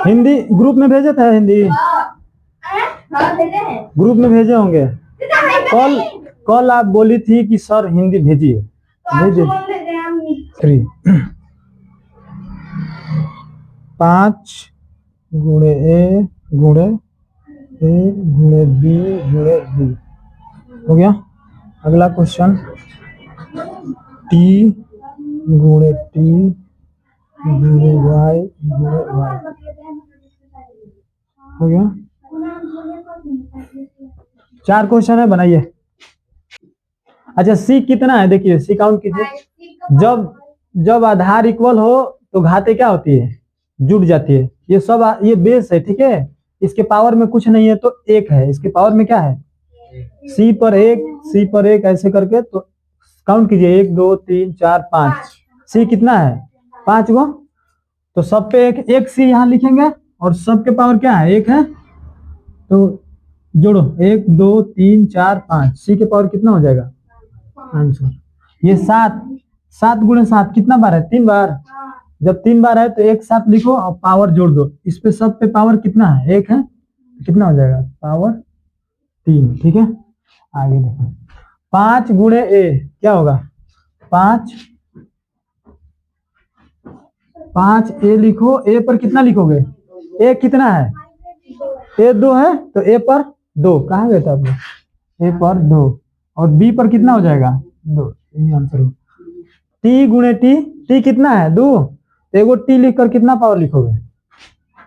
Hindi group में भेजे थे हिंदी ग्रुप में भेजे होंगे। कल कल आप बोली थी कि सर हिंदी भेजिए। भेजिए 3 5 गुणे ए गुणे बी गुणे बी हो गया। अगला क्वेश्चन टी गुणे टी गुणे वाई हो गया। 4 क्वेश्चन है, बनाइए। अच्छा सी कितना है देखिए, सी काउंट कीजिए। जब आधार इक्वल हो तो घाते क्या होती है, जुड़ जाती है। ये सब ये बेस है, ठीक है। इसके पावर में कुछ नहीं है तो 1 है, इसके पावर में क्या है सी पर 1 सी पर 1 ऐसे करके तो काउंट कीजिए 1 2 3 4 5। सी कितना है 5 गो, तो सब पे एक सी यहाँ लिखेंगे और सबके पावर क्या है 1 है, तो जोड़ो 1 2 3 4 5। सी के पावर कितना हो जाएगा आंसर। ये 7 गुणे 7 कितना बार है 3 बार। जब 3 बार है तो एक साथ लिखो और पावर जोड़ दो। इस पे सब पे पावर कितना है 1 है, कितना हो जाएगा पावर 3। ठीक है, आगे देखो 5 गुणे ए क्या होगा 5 ए लिखो। ए पर कितना लिखोगे, ए कितना है ए 2 है तो ए पर 2। कहाँ गए थे आप लोग, ए पर 2 और बी पर कितना हो जाएगा 2। यही आंसर हो। टी गुणे टी, टी कितना है 2, एगो टी लिखकर कितना पावर लिखोगे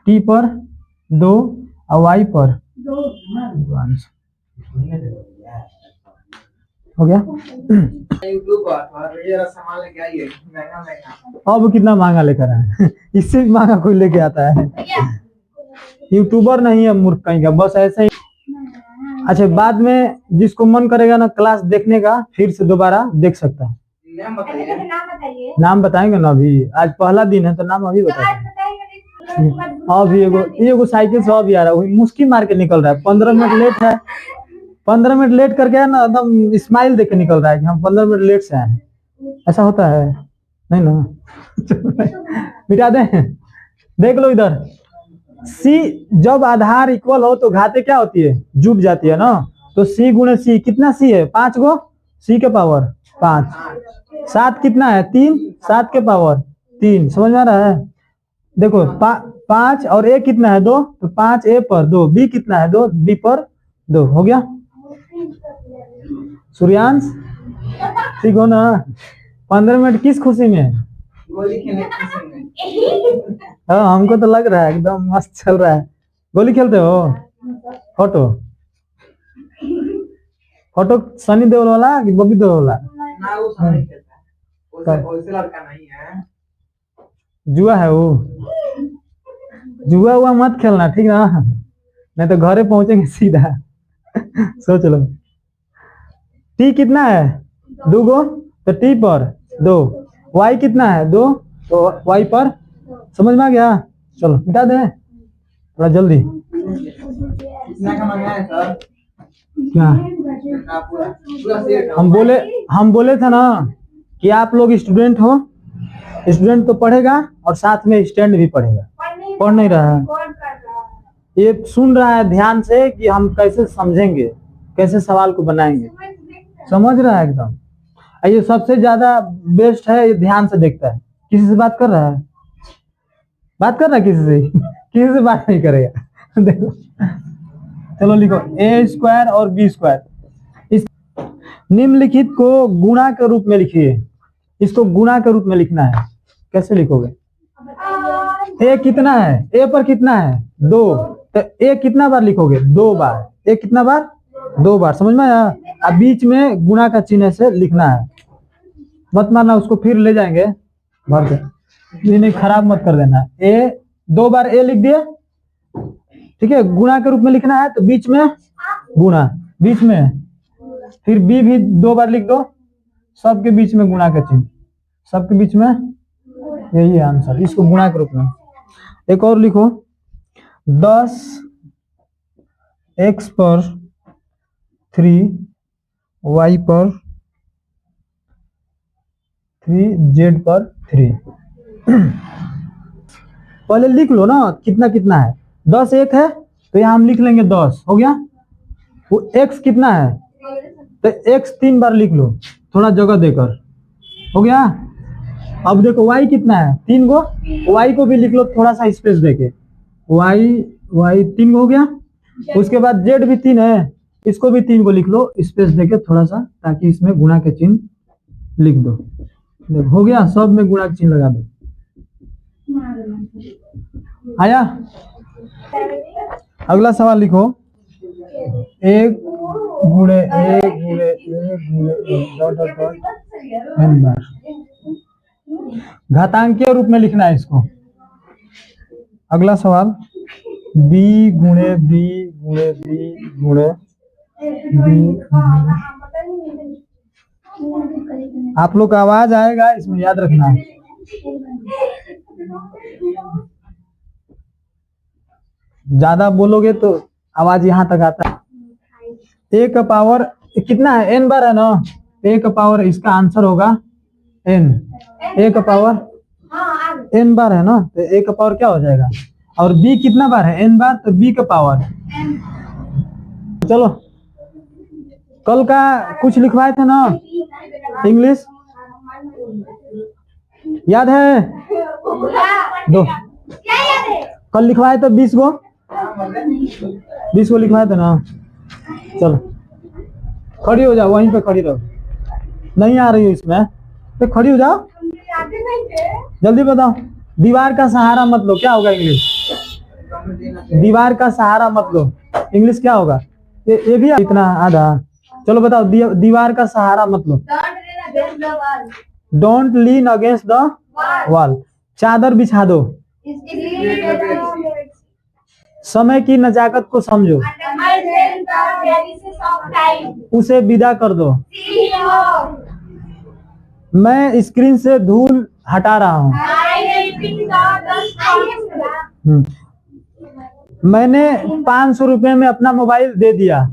टी पर 2 और वाई पर 2। आंसर हो गया। अब कितना महंगा लेकर आए इससे भी महंगा कोई लेके आता है। यूट्यूबर नहीं है मूर्ख कहीं का, बस ऐसे ही। अच्छा बाद में जिसको मन करेगा ना क्लास देखने का फिर से दोबारा देख सकता है। नाम बताएंगे ना, अभी आज पहला दिन है तो नाम अभी बताएंगे। अभी एगो साइकिल से अभी आ रहा है, मुस्की मार के निकल रहा है। 15 मिनट लेट है, 15 मिनट लेट करके है ना एकदम स्माइल देके निकल रहा है कि हम 15 मिनट लेट से आए। ऐसा होता है नहीं ना मिटा दें। देख लो इधर, सी जब आधार इक्वल हो तो घाते क्या होती है जुट जाती है ना। तो सी गुणे सी कितना सी है 5 गो, सी के पावर 5। 7 कितना है 3, 7 के पावर 3। समझ में आ रहा है। देखो 5 और ए कितना है 2, तो 5 ए पर 2, बी कितना है 2, बी पर 2 हो गया। सूर्यांश ठीक हो ना। 15 मिनट किस खुशी में हाँ हमको तो लग रहा है एकदम मस्त चल रहा है। गोली खेलते हो फोटो फोटो सनी देओल वाला कि बॉबी देओल वाला ना, वो सनी खेलता है, वो होलसेलर का नहीं है, जुआ है वो। जुआ हुआ मत खेलना ठीक ना, नहीं तो घरे पहुंचेंगे सीधा। सोच लो टी कितना है 2 गो, तो टी पर 2। वाई कितना है 2, तो वाई पर। समझ में आ गया। चलो मिटा दे थोड़ा जल्दी। कितना का मंगाया है सर, क्या हम बोले थे ना कि आप लोग स्टूडेंट हो, स्टूडेंट तो पढ़ेगा और साथ में स्टैंड भी पढ़ेगा। पढ़ नहीं रहा है, ये सुन रहा है ध्यान से कि हम कैसे समझेंगे, कैसे सवाल को बनाएंगे। समझ रहा है एकदम। ये सबसे ज्यादा बेस्ट है, ये ध्यान से देखता है। किसी से बात कर रहा है, बात कर रहा है किसी से किसी से बात नहीं करेगा। देखो चलो लिखो ए स्क्वायर और बी स्क्वायर। इस निम्नलिखित को गुणा के रूप में लिखिए। इसको गुणा के रूप में लिखना है। कैसे लिखोगे, ए कितना है ए पर कितना है 2, तो ए कितना बार लिखोगे 2 बार। ए कितना बार 2 बार। समझ में आया। अब बीच में गुणा का चिन्ह से लिखना है, मत मारना उसको, फिर ले जाएंगे भर के। नहीं खराब मत कर देना। ए 2 बार ए लिख दिए, ठीक है। गुणा के रूप में लिखना है तो बीच में गुणा, बीच में फिर बी भी 2 बार लिख दो, सबके बीच में गुणा का चिन्ह, सबके बीच में। यही है आंसर, इसको गुणा के रूप में। एक और लिखो 10 x पर 3 y पर 3 z पर 3। पहले लिख लो ना कितना कितना है। 10 एक है तो यहाँ हम लिख लेंगे 10 हो गया। वो x कितना है तो x 3 बार लिख लो थोड़ा जगह देकर, हो गया। अब देखो y कितना है 3 गो, y को भी लिख लो थोड़ा सा स्पेस देके, y 3 हो गया। उसके बाद z भी 3 है, इसको भी 3 को लिख लो स्पेस देके थोड़ा सा, ताकि इसमें गुणा के चिन्ह लिख दो। देखो हो गया, सब में गुणा के चिन्ह लगा दो। आया, अगला सवाल लिखो। 1 गुणे 1 गुणे 1 गुणे 1 डॉट डॉट डॉट n बार। घातांकीय रूप में लिखना है इसको। अगला सवाल b गुणे b गुणे b गुणे b। आप लोग का आवाज आएगा इसमें, याद रखना है। ज्यादा बोलोगे तो आवाज यहाँ तक आता है। 1 का पावर कितना है, n बार है ना, 1 का पावर इसका आंसर होगा n। 1 का पावर n बार है ना, तो 1 का पावर क्या हो जाएगा। और b कितना बार है, n बार, तो b का पावर। चलो कल का कुछ लिखवाए थे ना इंग्लिश, याद है? दो कल लिखवाए थे 20 गो लिखवाए थे ना। चलो खड़ी हो जाओ, वहीं पे खड़ी रहो, नहीं आ रही हो इसमें तो खड़ी हो जाओ, जल्दी बताओ। दीवार का सहारा मत लो, क्या होगा इंग्लिश? दीवार का सहारा मत लो, इंग्लिश क्या होगा? ये भी इतना आधा। चलो बताओ, दीवार का सहारा मत लो। Don't lean against the wall. चादर बिछा दो। समय की नजाकत को समझो। उसे विदा कर दो। मैं स्क्रीन से धूल हटा रहा हूँ। मैंने 500 रुपए में अपना मोबाइल दे दिया।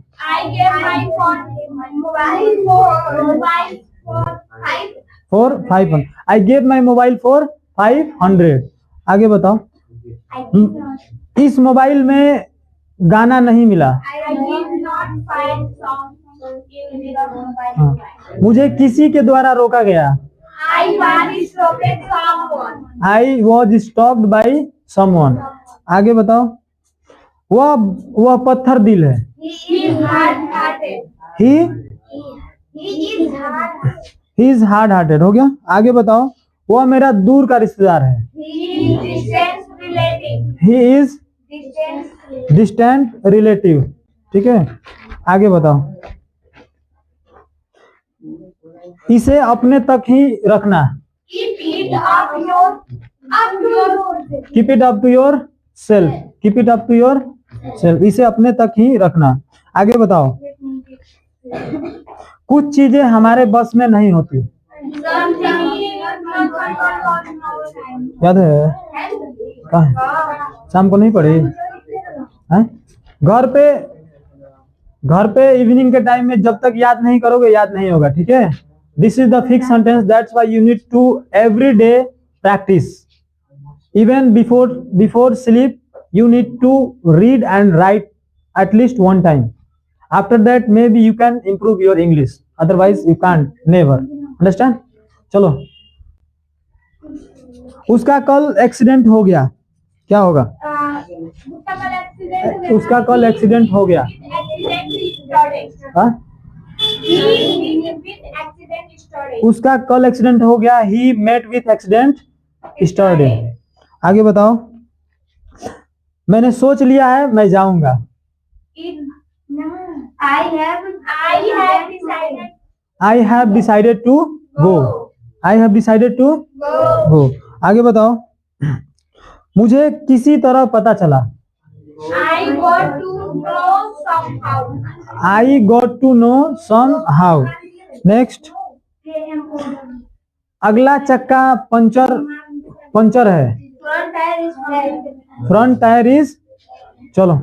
For 500। I gave my mobile for 500। आगे बताओ। इस मोबाइल में गाना नहीं मिला। मुझे किसी के द्वारा रोका गया। I was stopped by someone. आगे बताओ। वह पत्थर दिल है। He is hard hearted. हो गया। आगे बताओ। वह मेरा दूर का रिश्तेदार है। He is distant relative. ठीक है। आगे बताओ। इसे अपने तक ही रखना। Keep it up to your self. Keep it up to your self. इसे अपने तक ही रखना। आगे बताओ। कुछ चीजें हमारे बस में नहीं होती। याद है? शाम को नहीं पढ़ी? घर पे इवनिंग के टाइम में जब तक याद नहीं करोगे याद नहीं होगा। ठीक है। This is the fix sentence, that's why you need to every day practice. Even before sleep you need to read and write at least one time. After that maybe you can improve your English, otherwise you can't, never. Understand? चलो। उसका कल accident हो गया, क्या होगा? उसका कल accident हो गया। उसका कल एक्सीडेंट हो गया। He met with accident yesterday. आगे बताओ। मैंने सोच लिया है मैं जाऊंगा। I have decided to go. I have decided to go. आगे बताओ। मुझे किसी तरह पता चला। I got to know somehow. Next. अगला चक्का पंचर है। फ्रंट टायर इज, चलो